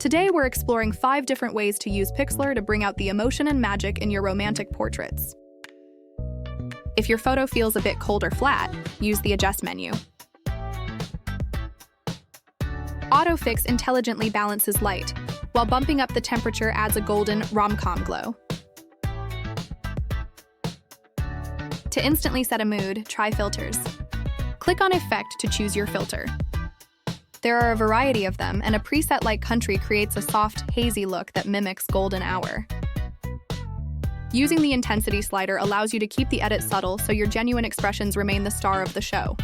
Today, we're exploring 5 different ways to use Pixlr to bring out the emotion and magic in your romantic portraits. If your photo feels a bit cold or flat, use the Adjust menu. Autofix intelligently balances light, while bumping up the temperature adds a golden rom-com glow. To instantly set a mood, try filters. Click on Effect to choose your filter. There are a variety of them, and a preset like Country creates a soft, hazy look that mimics golden hour. Using the intensity slider allows you to keep the edit subtle so your genuine expressions remain the star of the show.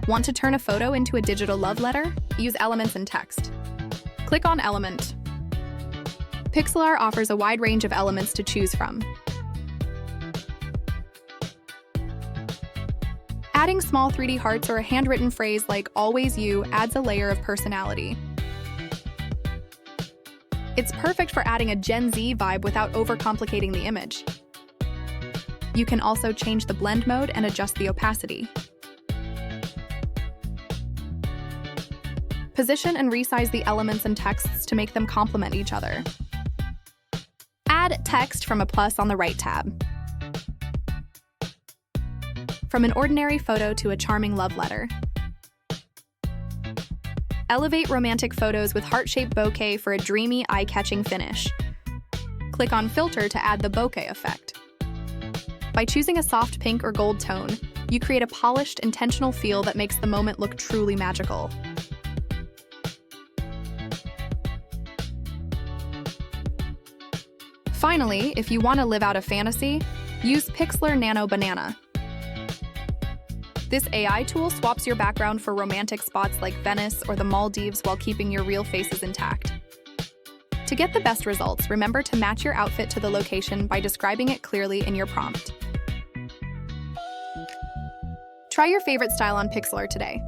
Want to turn a photo into a digital love letter? Use Elements and Text. Click on Element. Pixlr offers a wide range of elements to choose from. Adding small 3D hearts or a handwritten phrase like "Always You" adds a layer of personality. It's perfect for adding a Gen Z vibe without overcomplicating the image. You can also change the blend mode and adjust the opacity. Position and resize the elements and texts to make them complement each other. Add text from a plus on the right tab. From an ordinary photo to a charming love letter. Elevate romantic photos with heart-shaped bokeh for a dreamy, eye-catching finish. Click on Filter to add the bokeh effect. By choosing a soft pink or gold tone, you create a polished, intentional feel that makes the moment look truly magical. Finally, if you want to live out a fantasy, use Pixlr Nano Banana. This AI tool swaps your background for romantic spots like Venice or the Maldives while keeping your real faces intact. To get the best results, remember to match your outfit to the location by describing it clearly in your prompt. Try your favorite style on Pixlr today.